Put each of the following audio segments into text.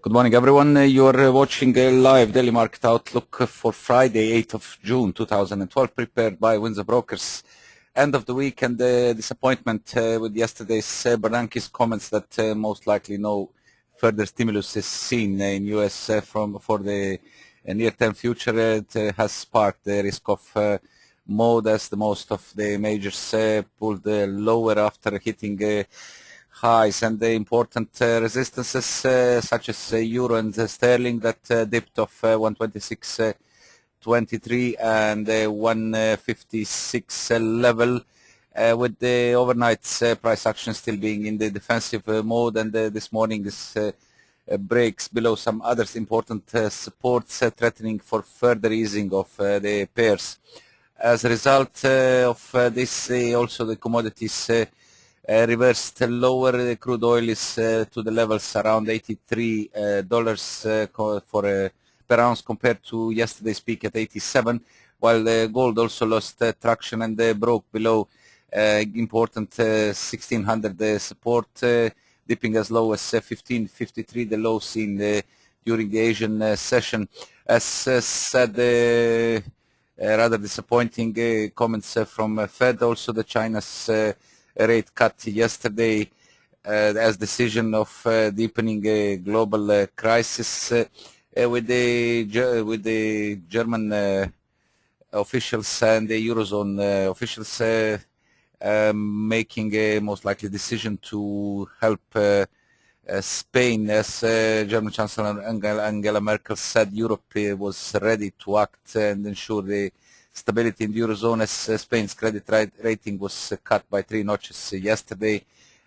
Good morning, everyone. You're watching a live daily market outlook for Friday, 8th of June, 2012, prepared by Windsor Brokers. End of the week and disappointment with yesterday's Bernanke's comments that most likely no further stimulus is seen in U.S. for the near-term future. It has sparked the risk of mode as the most of the majors pulled lower after hitting highs and the important resistances such as euro and sterling that dipped off 126.23 and 156 level, with the overnight price action still being in the defensive mode, and this morning this breaks below some other important supports threatening for further easing of the pairs. As a result of this, also the commodities reversed lower. The crude oil is to the levels around $83 per ounce compared to yesterday's peak at 87, while gold also lost traction and broke below important 1600 support, dipping as low as 1553, the low seen during the Asian session. As said, rather disappointing comments from Fed. Also the China's rate cut yesterday as decision of deepening a global crisis, with the German officials and the Eurozone officials making a most likely decision to help Spain. As German Chancellor Angela Merkel said, Europe was ready to act and ensure the stability in the Eurozone, as Spain's credit rating was cut by 3 notches yesterday.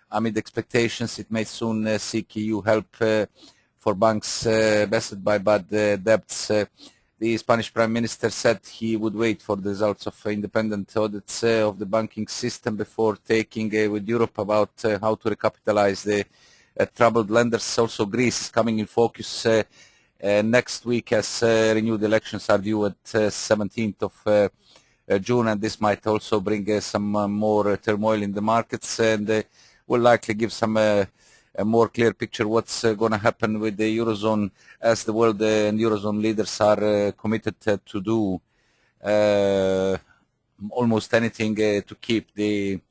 Amid expectations it may soon seek EU help for banks bested by bad debts. The Spanish Prime Minister said he would wait for the results of independent audits of the banking system before taking with Europe about how to recapitalize the troubled lenders. Also Greece is coming in focus next week as renewed elections are due at 17th of June, and this might also bring some more turmoil in the markets and will likely give some a more clear picture what's going to happen with the Eurozone, as the world and Eurozone leaders are committed to do almost anything to keep the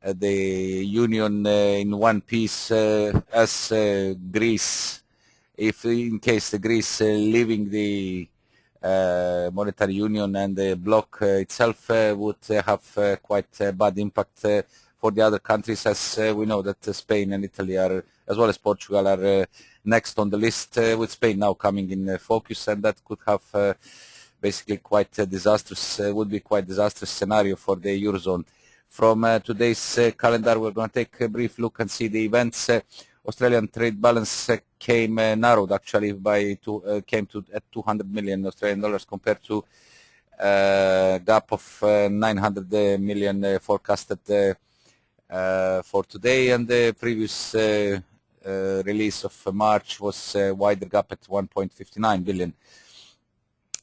union in one piece, as Greece, if in case the Greece leaving the monetary union and the bloc itself would have quite a bad impact for the other countries, as we know that Spain and Italy are, as well as Portugal, are next on the list, with Spain now coming in focus, and that could have basically quite a disastrous, would be quite disastrous scenario for the Eurozone. From today's calendar, we're going to take a brief look and see the events. Australian trade balance came narrowed actually by came to at 200 million Australian dollars compared to gap of 900 million forecasted for today, and the previous release of March was a wider gap at 1.59 billion.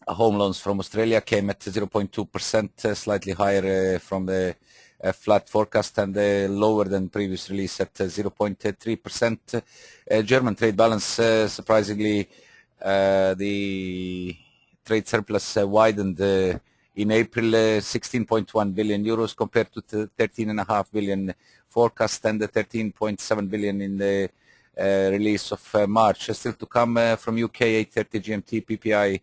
Home loans from Australia came at 0.2%, slightly higher from the flat forecast, and lower than previous release at 0.3%. German trade balance, surprisingly, the trade surplus widened in April, 16.1 billion euros compared to 13.5 billion forecast and the 13.7 billion in the release of March. Still to come from UK 8:30 GMT PPI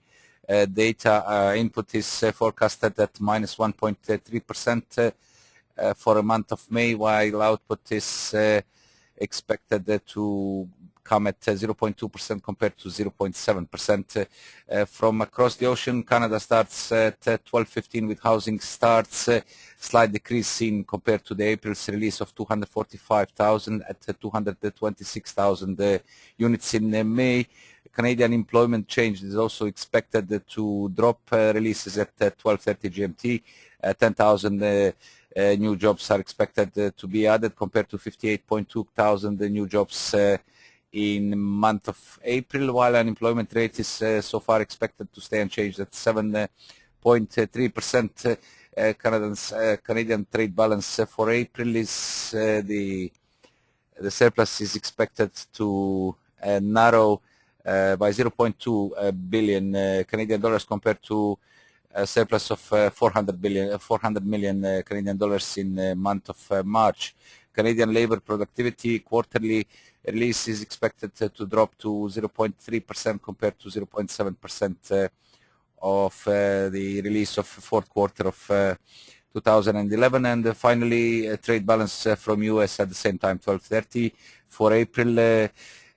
data. Input is forecasted at minus 1.3% for a month of May, while output is expected to come at 0.2% compared to 0.7%. From across the ocean, Canada starts at 12.15 with housing starts, slight decrease seen compared to the April's release of 245,000 at 226,000 units in May. Canadian employment change is also expected to drop, releases at 12:30 GMT. 10,000 new jobs are expected to be added compared to 58.2 thousand new jobs in month of April, while unemployment rate is so far expected to stay unchanged at 7.3%. Canadian trade balance for April is the surplus is expected to narrow by 0.2 billion Canadian dollars compared to a surplus of 400 million Canadian dollars in the month of March. Canadian labor productivity quarterly release is expected to drop to 0.3% compared to 0.7% of the release of fourth quarter of 2011. And finally, trade balance from US at the same time, 12:30. For April,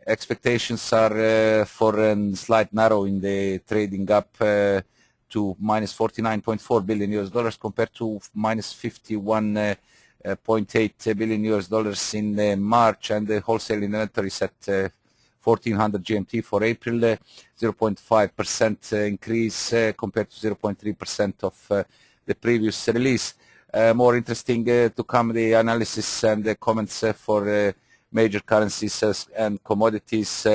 expectations are for a slight narrow in the trading up to minus 49.4 billion US dollars compared to minus 51.8 billion US dollars in March, and the wholesale inventory is at 1400 GMT for April, 0.5% increase compared to 0.3% of the previous release. More interesting to come the analysis and the comments for major currencies and commodities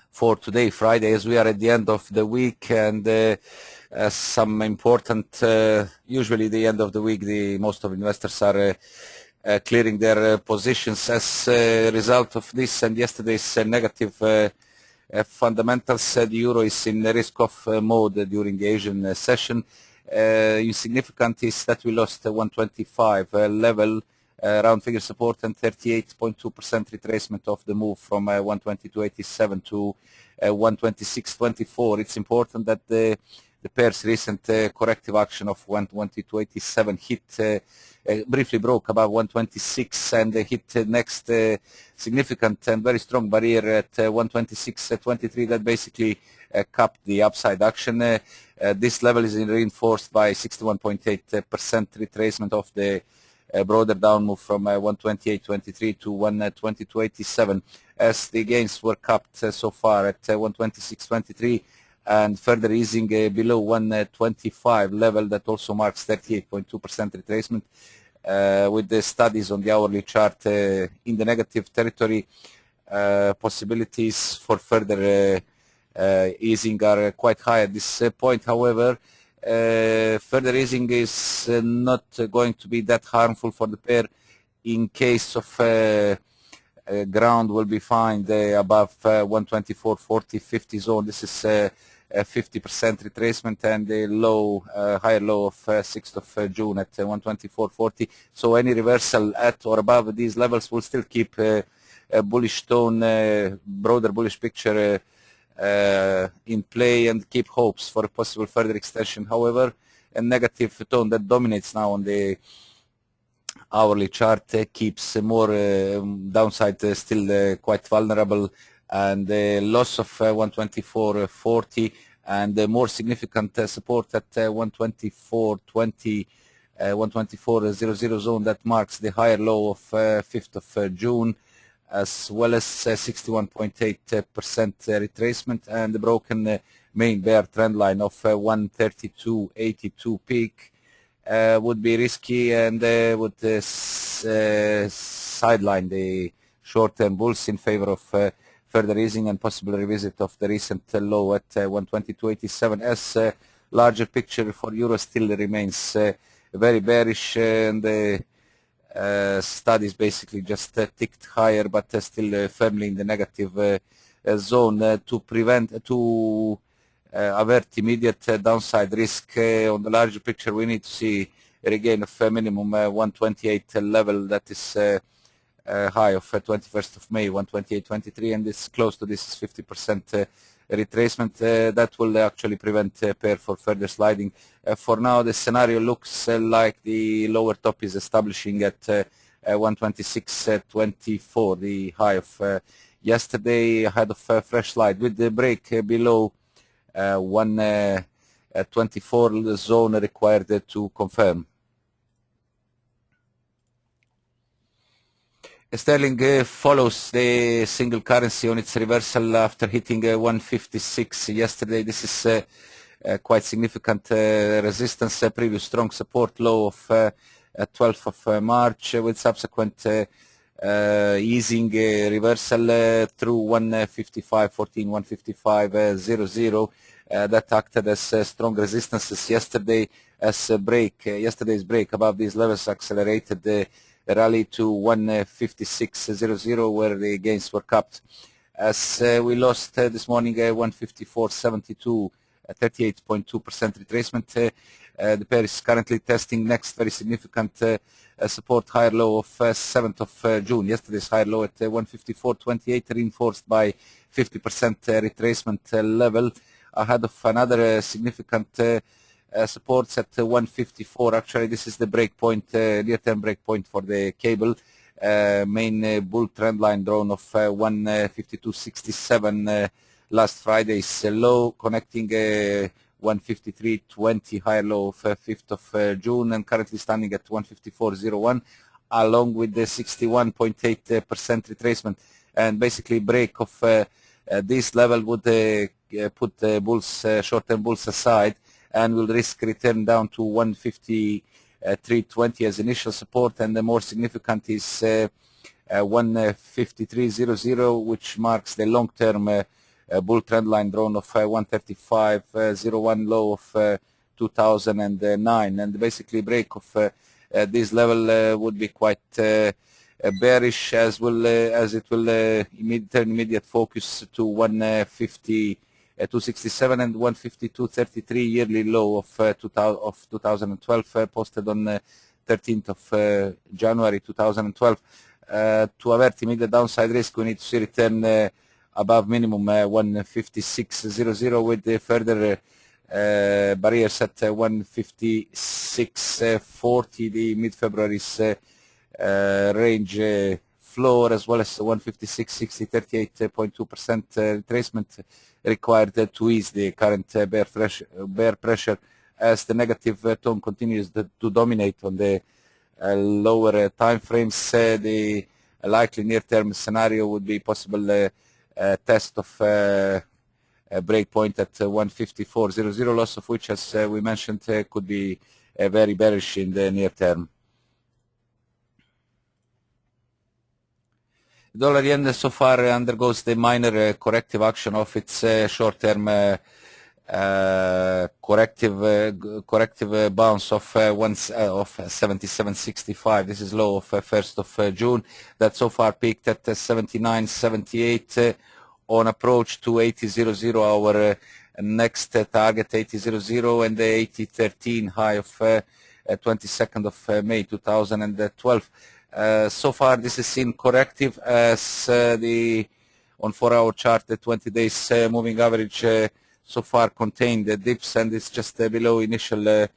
for today, Friday, as we are at the end of the week, and some important, usually the end of the week, most of investors are clearing their positions as a result of this and yesterday's negative fundamentals. The euro is in risk-off mode during the Asian session. Insignificant is that we lost 125 level, round figure support, and 38.2% retracement of the move from 122.87 to 126.24. It's important that the pair's recent corrective action of 122.87 hit, briefly broke above 126 and hit next significant and very strong barrier at 126.23 that basically capped the upside action. This level is reinforced by 61.8% retracement of the broader down move from 128.23 to 122.87, as the gains were capped so far at 126.23 and further easing below 125 level that also marks 38.2% retracement, with the studies on the hourly chart in the negative territory. Possibilities for further easing are quite high at this point. However, further easing is not going to be that harmful for the pair in case of ground will be found above 124.40-50 zone. This is 50% retracement and a low, higher low of 6th of June at 124.40. So any reversal at or above these levels will still keep a bullish tone, broader bullish picture in play and keep hopes for a possible further extension. However, a negative tone that dominates now on the hourly chart keeps more downside still quite vulnerable, and the loss of 124.40 and more significant support at 124.20, 124.00 zone that marks the higher low of 5th of June, as well as 61.8% retracement and the broken main bear trend line of 132.82 peak would be risky and would sideline the short-term bulls in favor of further easing and possible revisit of the recent low at 122.87, as larger picture for euro still remains very bearish, and the studies basically just ticked higher but still firmly in the negative zone. To avert immediate downside risk on the larger picture, we need to see a regain of minimum 128 level, that is high of 21st of May, 128.23, and this close to this is 50% retracement. That will actually prevent pair for further sliding. For now, the scenario looks like the lower top is establishing at 126.24, the high of yesterday, ahead of fresh slide with the break below 124 zone required to confirm. Sterling follows the single currency on its reversal after hitting 156 yesterday. This is quite significant resistance, previous strong support low of 12th of March, with subsequent easing reversal through 155.14, 155.00. That acted as strong resistances yesterday, as yesterday's break above these levels accelerated the rally to 156.00, where the gains were capped. as we lost this morning 154.72, 38.2% retracement. The pair is currently testing next very significant support higher low of 7th of June. Yesterday's higher low at 154.28, reinforced by 50% retracement level, ahead of another significant supports at 154. Actually, this is the break point, near-term break point for the cable. Main bull trend line drawn of 152.67 last Friday's low, connecting 153.20 higher low of 5th of June, and currently standing at 154.01, along with the 61.8% retracement. And basically, break of this level would put bulls, short-term bulls aside, and will risk return down to 153.20 as initial support, and the more significant is 153.00, which marks the long-term bull trend line drawn of 135.01 low of 2009, and basically break of this level would be quite bearish, as it will turn immediate focus to 150.267 and 152.33 yearly low of 2012, posted on 13th of January 2012. To avert immediate downside risk, we need to see return above minimum 156.00, with the further barriers at 156.40, the mid-February's range floor, as well as 156.60, 38.2% retracement required to ease the current bear pressure, as the negative tone continues to dominate on the lower time frames. The likely near-term scenario would be possible test of a break point at 154.00, loss of which, as we mentioned, could be very bearish in the near term. Dollar yen so far undergoes the minor corrective action of its short-term corrective bounce of 77.65. This is low of 1st of June. That so far peaked at 79.78 on approach to 80.00, our next target 80.00, and the 80.13 high of 22nd of May 2012. So far this is seen corrective, as on 4-hour chart the 20 days moving average so far contained the dips, and it's just below initial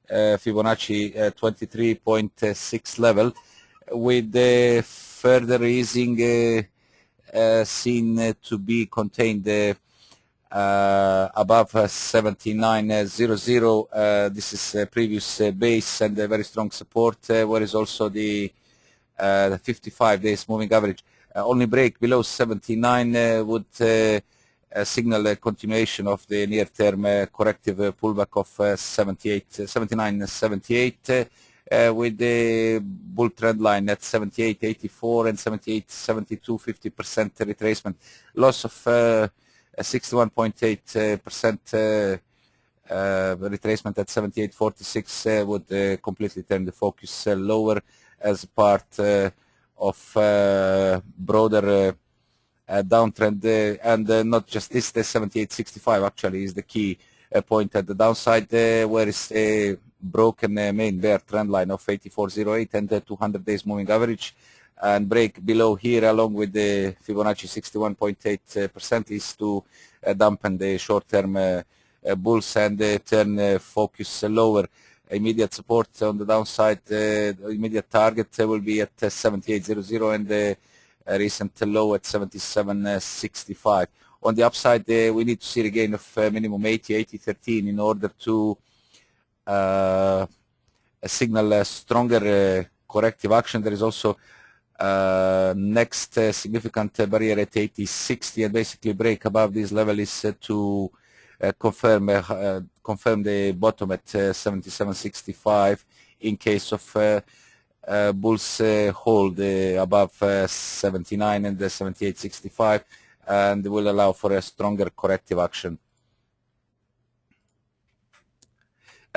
Fibonacci 23.6 level, with the further easing seen to be contained above 79.00. This is previous base and a very strong support, where is also the 55 days moving average. Only break below 79 would signal a continuation of the near-term corrective pullback of 79.78, with the bull trend line at 78.84 and 78.72, 50% retracement. Loss of 61.8% retracement at 78.46 would completely turn the focus lower, as part of broader downtrend, and not just this. The 78.65 actually is the key point at the downside, where is a broken main bear trend line of 84.08 and the 200 days moving average, and break below here along with the Fibonacci 61.8% is to dampen the short-term bulls and turn focus lower. Immediate support on the downside, immediate target will be at 78.00 and the recent low at 77.65. On the upside, we need to see a gain of minimum 80.13 in order to signal a stronger corrective action. There is also next significant barrier at 80.60, and basically break above this level is to confirm the bottom at 77.65 in case of bulls hold above 79 and 78.65, and will allow for a stronger corrective action.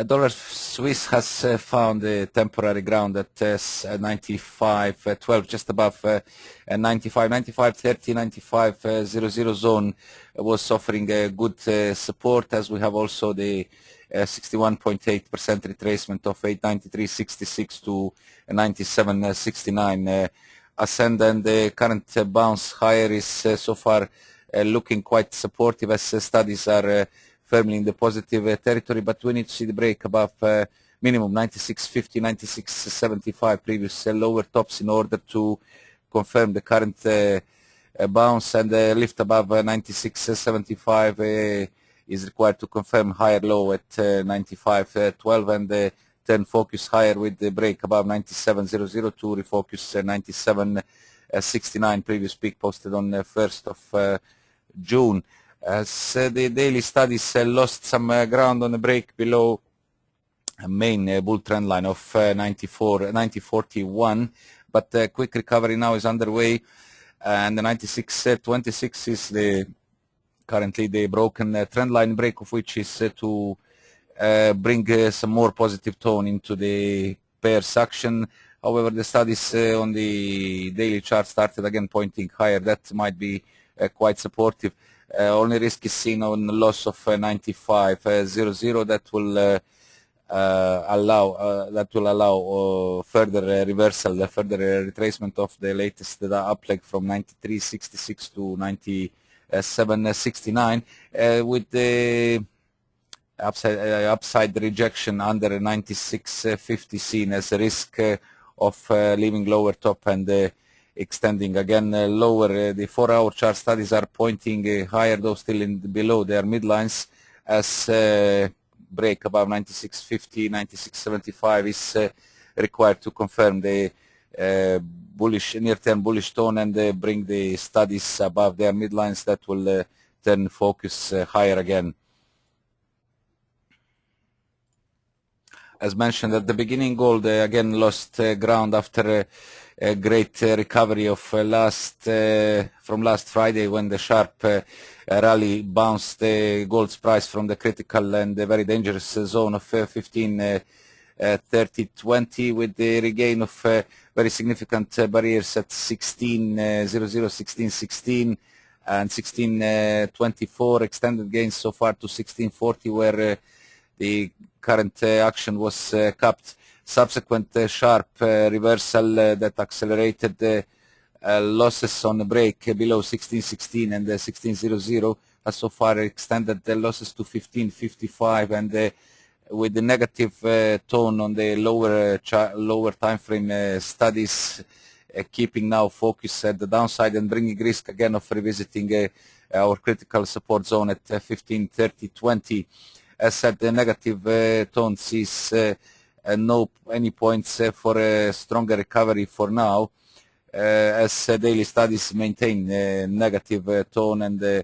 Dollar Swiss has found a temporary ground at 95.12, just above 95.30, 95.00 zone was offering a good support, as we have also the 61.8% retracement of 893.66 to 97.69 ascend, and the current bounce higher is so far looking quite supportive, as studies are firmly in the positive territory, but we need to see the break above minimum 96.50, 96.75 previous lower tops in order to confirm the current bounce, and lift above 96.75 is required to confirm higher low at 95.12, and then focus higher with the break above 97.00 to refocus 97.69 previous peak posted on 1st of June. As the daily studies lost some ground on the break below a main bull trend line of 90.41, but quick recovery now is underway, and the 96.26 is currently the broken trend line break, of which is to bring some more positive tone into the pairs action. However, the studies on the daily chart started again pointing higher. That might be quite supportive. Only risk is seen on the loss of 95.00. That will allow further reversal, further retracement of the latest up leg from 93.66 to 97.69, with the upside rejection under 96.50 seen as a risk of leaving lower top and extending again lower. The 4-hour chart studies are pointing higher, though still below their midlines, as break above 96.50, 96.75 is required to confirm the bullish, near-term bullish tone and bring the studies above their midlines. That will then focus higher again. As mentioned at the beginning, gold again lost ground after a great recovery of from last Friday, when the sharp rally bounced gold's price from the critical and very dangerous zone of 15.30.20, with the regain of very significant barriers at 16.00, 16.16 and 16.24, extended gains so far to 16.40, where the current action was capped. Subsequent sharp reversal that accelerated losses on the break below 16.16 and 16.00 has so far extended the losses to 15.55, and with the negative tone on the lower time frame studies keeping now focus at the downside and bringing risk again of revisiting our critical support zone at 15.30.20. As said, the negative tone sees any points for a stronger recovery for now, as daily studies maintain negative tone and a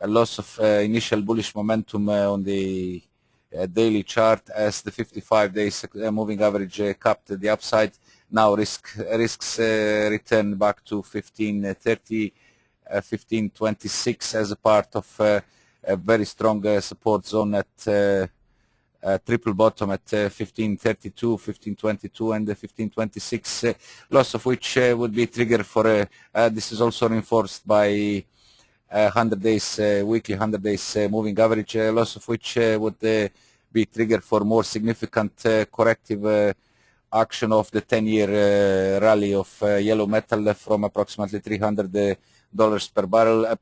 loss of initial bullish momentum on the daily chart, as the 55 days moving average capped the upside. Now risks return back to 15.30, 15.26 as a part of a very strong support zone at triple bottom at 15.32, 15.22 and 15.26, loss of which would be trigger for this is also reinforced by 100 days weekly 100 days moving average, loss of which would be trigger for more significant corrective action of the 10-year rally of yellow metal from approximately $300 per barrel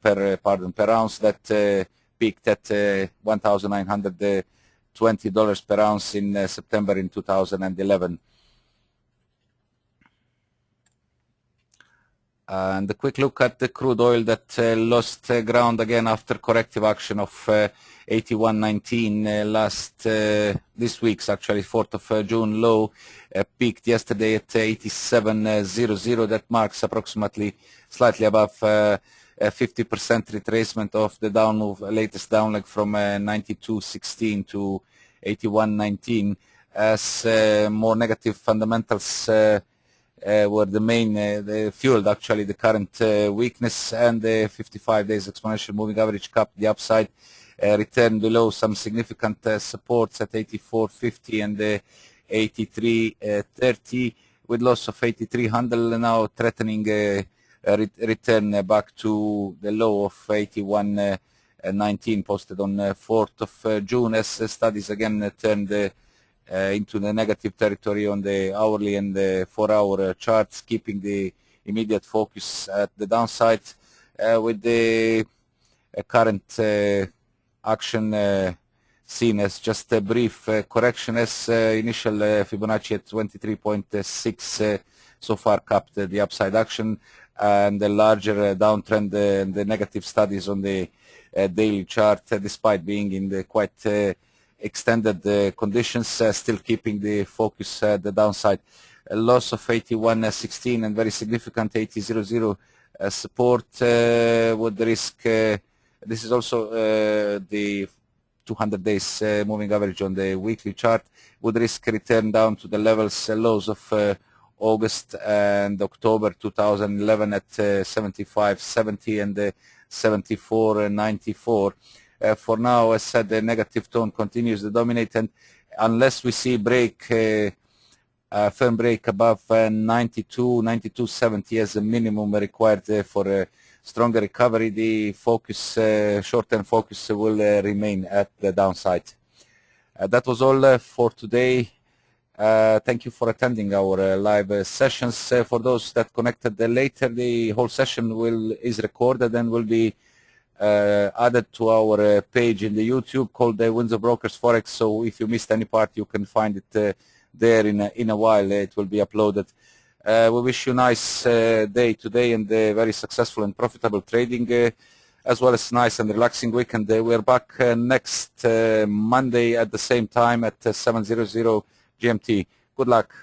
per ounce that peaked at $1,920 per ounce in September in 2011. And a quick look at the crude oil that lost ground again after corrective action of 81.19 this week's actually 4th of June low, peaked yesterday at 87.00. That marks approximately slightly above 50% retracement of the down move, latest down leg from 92.16 to 81.19, as more negative fundamentals were the main, they fueled actually the current weakness, and the 55 days exponential moving average capped the upside. return below some significant supports at 84.50 and 83.30, with loss of 83 now threatening return back to the low of 81.19 posted on 4th of June, as studies again turned into the negative territory on the hourly and the 4-hour charts, keeping the immediate focus at the downside, with the current action seen as just a brief correction, as initial Fibonacci at 23.6 so far capped the upside action, and the larger downtrend and the negative studies on the daily chart, despite being in the quite extended conditions, still keeping the focus at the downside. A loss of 81.16 and very significant 80.00 support with the risk. This is also the 200 days moving average on the weekly chart, would risk return down to the levels lows of August and October 2011 at 75.70 and 74.94. For now, as said, the negative tone continues to dominate, and unless we see firm break above 92.70 as a minimum required for a stronger recovery, the focus, short-term focus, will remain at the downside. That was all for today. Thank you for attending our live sessions. For those that connected later, the whole session is recorded and will be added to our page in the YouTube called Windsor Brokers Forex. So if you missed any part, you can find it there in a while. It will be uploaded. We wish you a nice day today and very successful and profitable trading, as well as nice and relaxing weekend. We're back next Monday at the same time at 7:00 GMT. Good luck.